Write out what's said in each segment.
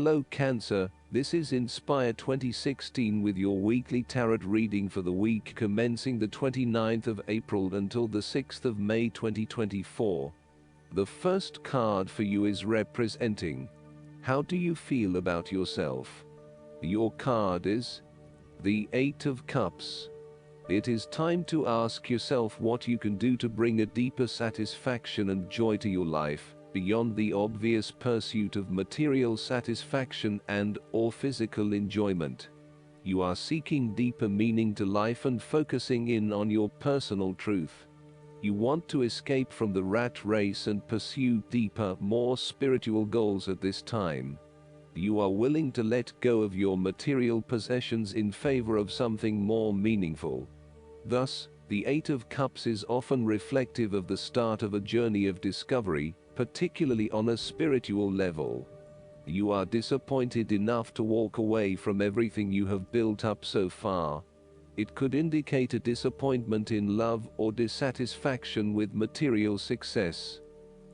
Hello Cancer, this is Inspire 2016 with your weekly tarot reading for the week commencing the 29th of April until the 6th of May 2024. The first card for you is representing, how do you feel about yourself? Your card is the Eight of Cups. It is time to ask yourself what you can do to bring a deeper satisfaction and joy to your life, beyond the obvious pursuit of material satisfaction and/or physical enjoyment. You are seeking deeper meaning to life and focusing in on your personal truth. You want to escape from the rat race and pursue deeper, more spiritual goals at this time. You are willing to let go of your material possessions in favor of something more meaningful. Thus, the Eight of Cups is often reflective of the start of a journey of discovery, particularly on a spiritual level. You are disappointed enough to walk away from everything you have built up so far. It could indicate a disappointment in love or dissatisfaction with material success.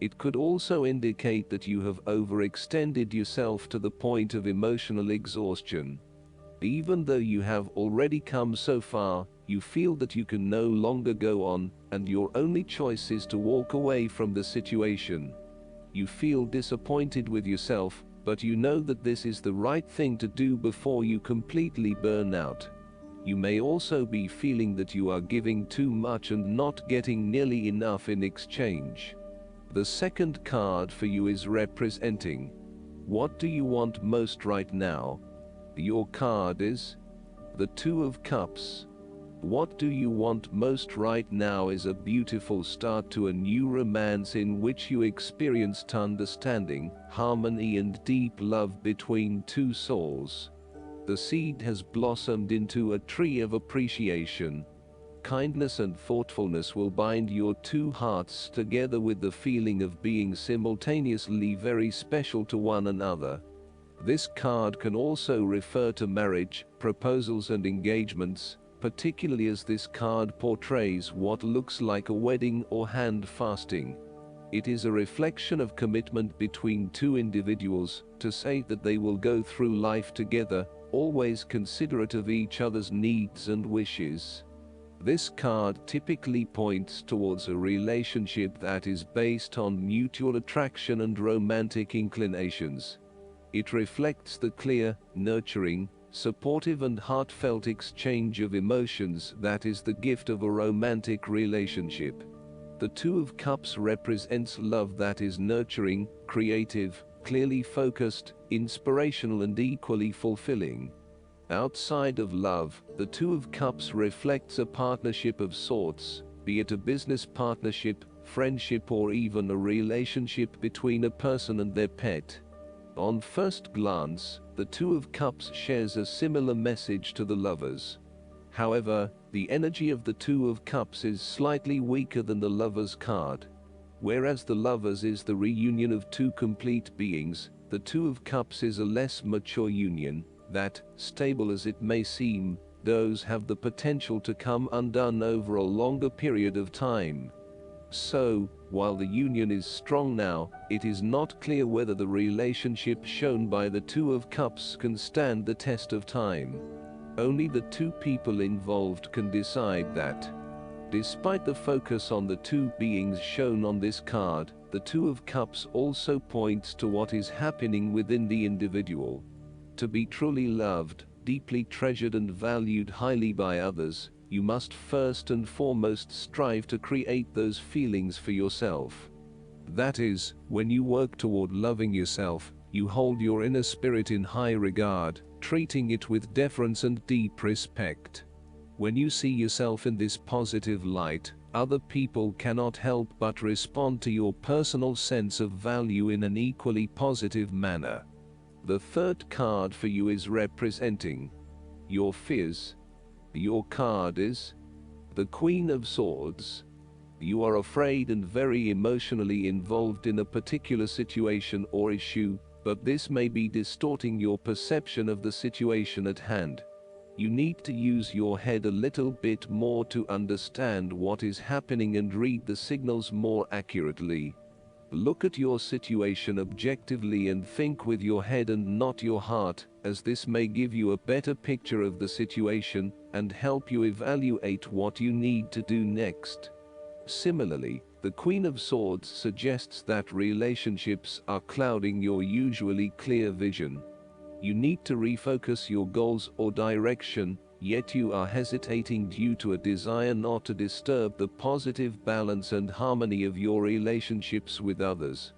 It could also indicate that you have overextended yourself to the point of emotional exhaustion. Even though you have already come so far, you feel that you can no longer go on, and your only choice is to walk away from the situation. You feel disappointed with yourself, but you know that this is the right thing to do before you completely burn out. You may also be feeling that you are giving too much and not getting nearly enough in exchange. The second card for you is representing, what do you want most right now? Your card is the Two of Cups. What do you want most right now is a beautiful start to a new romance in which you experienced understanding, harmony and deep love between two souls. The seed has blossomed into a tree of appreciation. Kindness and thoughtfulness will bind your two hearts together with the feeling of being simultaneously very special to one another. This card can also refer to marriage, proposals and engagements, particularly as this card portrays what looks like a wedding or hand fasting. It is a reflection of commitment between two individuals to say that they will go through life together, always considerate of each other's needs and wishes. This card typically points towards a relationship that is based on mutual attraction and romantic inclinations. It reflects the clear, nurturing, supportive and heartfelt exchange of emotions that is the gift of a romantic relationship. The Two of Cups represents love that is nurturing, creative, clearly focused, inspirational and equally fulfilling. Outside of love, the Two of Cups reflects a partnership of sorts, be it a business partnership, friendship or even a relationship between a person and their pet. On first glance, the Two of Cups shares a similar message to the Lovers. However, the energy of the Two of Cups is slightly weaker than the Lovers card. Whereas the Lovers is the reunion of two complete beings, the Two of Cups is a less mature union that, stable as it may seem, does have the potential to come undone over a longer period of time. So, while the union is strong now, it is not clear whether the relationship shown by the Two of Cups can stand the test of time. Only the two people involved can decide that. Despite the focus on the two beings shown on this card, the Two of Cups also points to what is happening within the individual. To be truly loved, deeply treasured and valued highly by others, you must first and foremost strive to create those feelings for yourself. That is, when you work toward loving yourself, you hold your inner spirit in high regard, treating it with deference and deep respect. When you see yourself in this positive light, other people cannot help but respond to your personal sense of value in an equally positive manner. The third card for you is representing your fears. Your card is the Queen of Swords. You are afraid and very emotionally involved in a particular situation or issue, but this may be distorting your perception of the situation at hand. You need to use your head a little bit more to understand what is happening and read the signals more accurately. Look at your situation objectively and think with your head and not your heart, as this may give you a better picture of the situation and help you evaluate what you need to do next. Similarly, the Queen of Swords suggests that relationships are clouding your usually clear vision. You need to refocus your goals or direction, yet you are hesitating due to a desire not to disturb the positive balance and harmony of your relationships with others.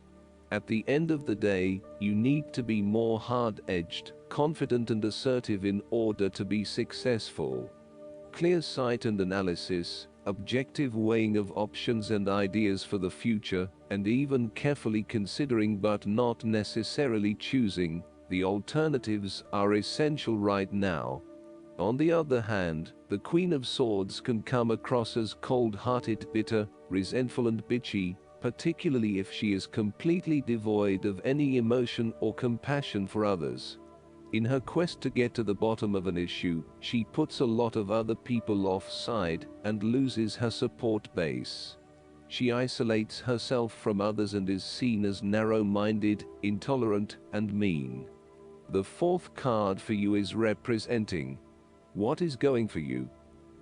At the end of the day, you need to be more hard-edged, confident and assertive in order to be successful. Clear sight and analysis, objective weighing of options and ideas for the future, and even carefully considering but not necessarily choosing the alternatives are essential right now. On the other hand, the Queen of Swords can come across as cold-hearted, bitter, resentful and bitchy, particularly if she is completely devoid of any emotion or compassion for others. In her quest to get to the bottom of an issue, she puts a lot of other people offside and loses her support base. She isolates herself from others and is seen as narrow-minded, intolerant, and mean. The fourth card for you is representing what is going for you.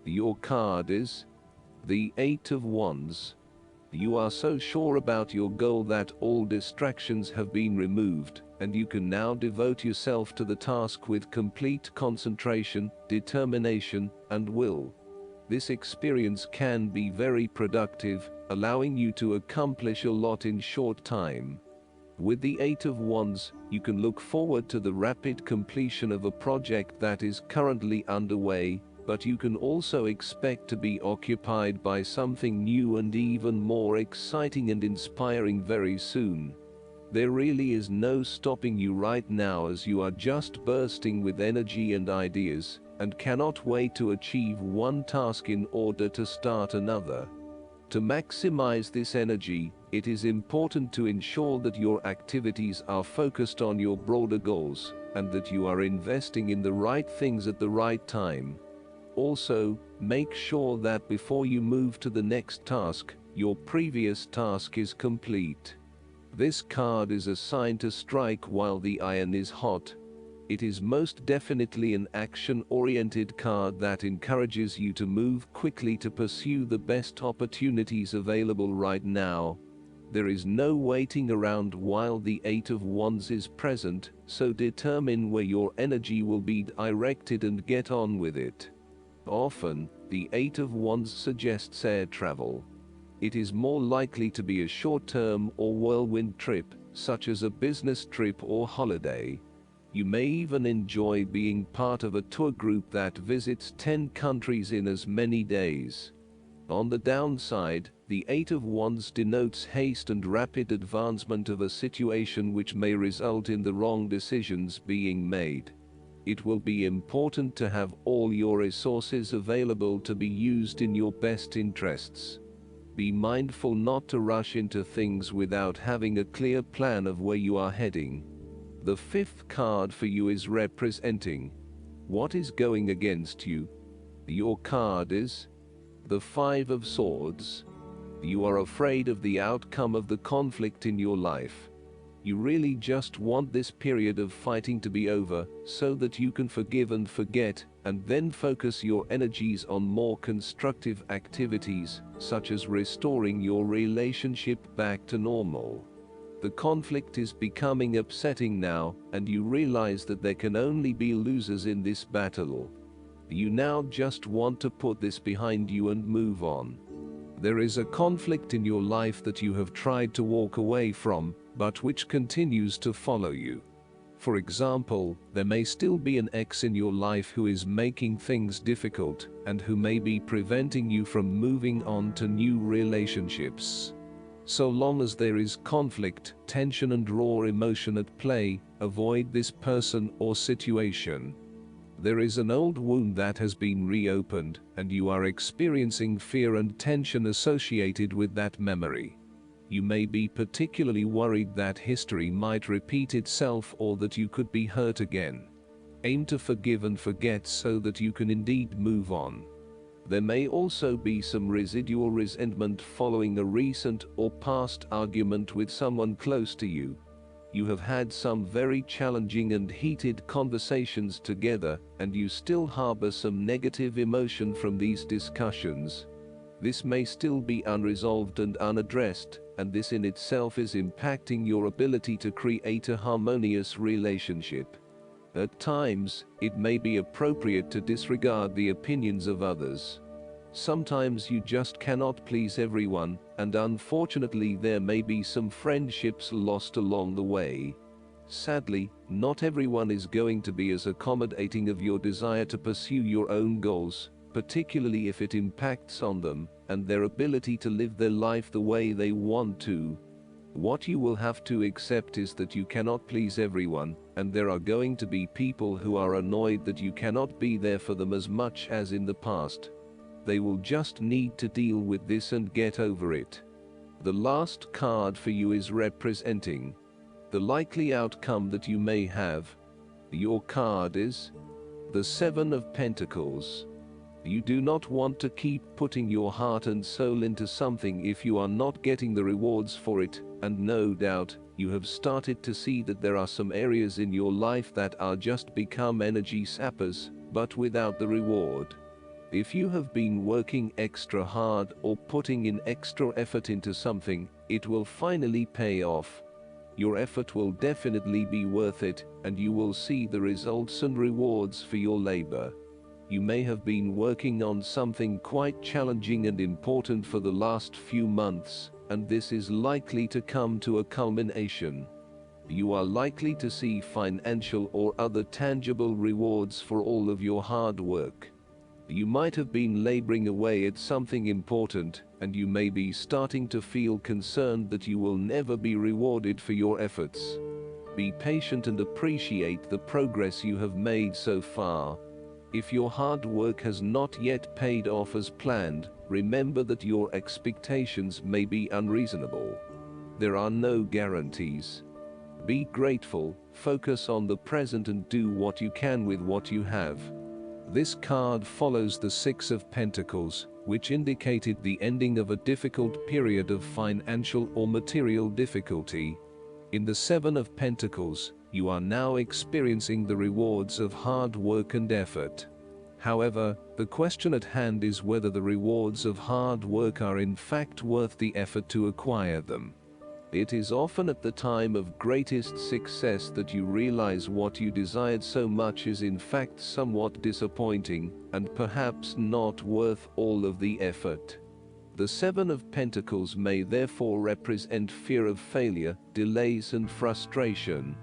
Your card is the Eight of Wands. You are so sure about your goal that all distractions have been removed, and you can now devote yourself to the task with complete concentration, determination, and will. This experience can be very productive, allowing you to accomplish a lot in short time. With the Eight of Wands, you can look forward to the rapid completion of a project that is currently underway, but you can also expect to be occupied by something new and even more exciting and inspiring very soon. There really is no stopping you right now, as you are just bursting with energy and ideas, and cannot wait to achieve one task in order to start another. To maximize this energy, it is important to ensure that your activities are focused on your broader goals, and that you are investing in the right things at the right time. Also, make sure that before you move to the next task, your previous task is complete. This card is a sign to strike while the iron is hot. It is most definitely an action-oriented card that encourages you to move quickly to pursue the best opportunities available right now. There is no waiting around while the Eight of Wands is present, so determine where your energy will be directed and get on with it. Often, the Eight of Wands suggests air travel. It is more likely to be a short-term or whirlwind trip, such as a business trip or holiday. You may even enjoy being part of a tour group that visits 10 countries in as many days. On the downside, the Eight of Wands denotes haste and rapid advancement of a situation which may result in the wrong decisions being made. It will be important to have all your resources available to be used in your best interests. Be mindful not to rush into things without having a clear plan of where you are heading. The fifth card for you is representing what is going against you. Your card is the Five of Swords. You are afraid of the outcome of the conflict in your life. You really just want this period of fighting to be over, so that you can forgive and forget, and then focus your energies on more constructive activities, such as restoring your relationship back to normal. The conflict is becoming upsetting now, and you realize that there can only be losers in this battle. You now just want to put this behind you and move on. There is a conflict in your life that you have tried to walk away from, but which continues to follow you. For example, there may still be an ex in your life who is making things difficult, and who may be preventing you from moving on to new relationships. So long as there is conflict, tension and raw emotion at play, avoid this person or situation. There is an old wound that has been reopened, and you are experiencing fear and tension associated with that memory. You may be particularly worried that history might repeat itself or that you could be hurt again. Aim to forgive and forget so that you can indeed move on. There may also be some residual resentment following a recent or past argument with someone close to you. You have had some very challenging and heated conversations together, and you still harbor some negative emotion from these discussions. This may still be unresolved and unaddressed, and this in itself is impacting your ability to create a harmonious relationship. At times, it may be appropriate to disregard the opinions of others. Sometimes you just cannot please everyone, and unfortunately there may be some friendships lost along the way. Sadly, not everyone is going to be as accommodating of your desire to pursue your own goals, particularly if it impacts on them and their ability to live their life the way they want to. What you will have to accept is that you cannot please everyone, and there are going to be people who are annoyed that you cannot be there for them as much as in the past. They will just need to deal with this and get over it. The last card for you is representing the likely outcome that you may have. Your card is the Seven of Pentacles. You do not want to keep putting your heart and soul into something if you are not getting the rewards for it, and no doubt, you have started to see that there are some areas in your life that are just become energy sappers, but without the reward. If you have been working extra hard or putting in extra effort into something, it will finally pay off. Your effort will definitely be worth it, and you will see the results and rewards for your labor. You may have been working on something quite challenging and important for the last few months, and this is likely to come to a culmination. You are likely to see financial or other tangible rewards for all of your hard work. You might have been laboring away at something important, and you may be starting to feel concerned that you will never be rewarded for your efforts. Be patient and appreciate the progress you have made so far. If your hard work has not yet paid off as planned, remember that your expectations may be unreasonable. There are no guarantees. Be grateful, focus on the present and do what you can with what you have. This card follows the Six of Pentacles, which indicated the ending of a difficult period of financial or material difficulty. In the Seven of Pentacles, you are now experiencing the rewards of hard work and effort. However, the question at hand is whether the rewards of hard work are in fact worth the effort to acquire them. It is often at the time of greatest success that you realize what you desired so much is in fact somewhat disappointing, and perhaps not worth all of the effort. The Seven of Pentacles may therefore represent fear of failure, delays and frustration.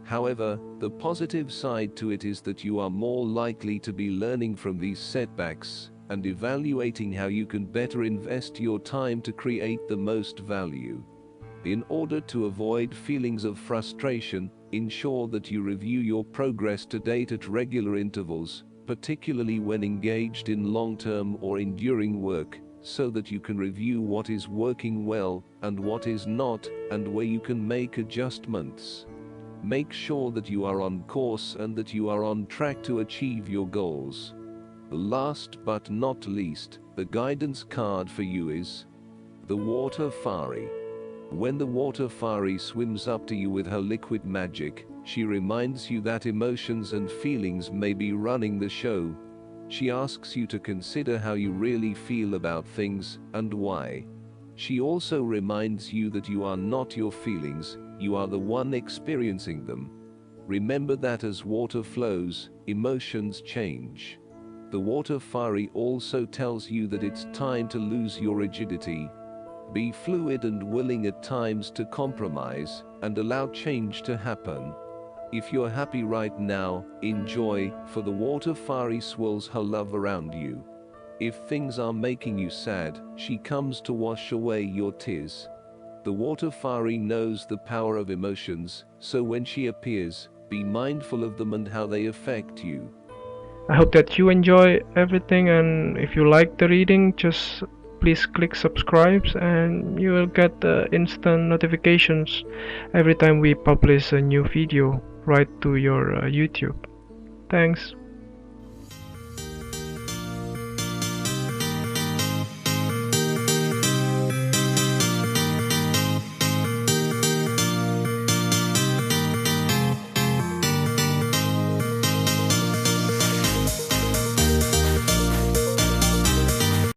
However, the positive side to it is that you are more likely to be learning from these setbacks and evaluating how you can better invest your time to create the most value. In order to avoid feelings of frustration, ensure that you review your progress to date at regular intervals, particularly when engaged in long-term or enduring work, so that you can review what is working well and what is not, and where you can make adjustments. Make sure that you are on course and that you are on track to achieve your goals. Last but not least, the guidance card for you is the Water Fairy. When the Water Fairy swims up to you with her liquid magic, she reminds you that emotions and feelings may be running the show. She asks you to consider how you really feel about things and why. She also reminds you that you are not your feelings, you are the one experiencing them. Remember that as water flows, emotions change. The Water Fairy also tells you that it's time to lose your rigidity. Be fluid and willing at times to compromise, and allow change to happen. If you're happy right now, enjoy, for the Water Fairy swirls her love around you. If things are making you sad, she comes to wash away your tears. The Water Fairy knows the power of emotions, so when she appears, be mindful of them and how they affect you. I hope that you enjoy everything, and if you like the reading, just please click subscribe and you will get the instant notifications every time we publish a new video right to your YouTube. Thanks.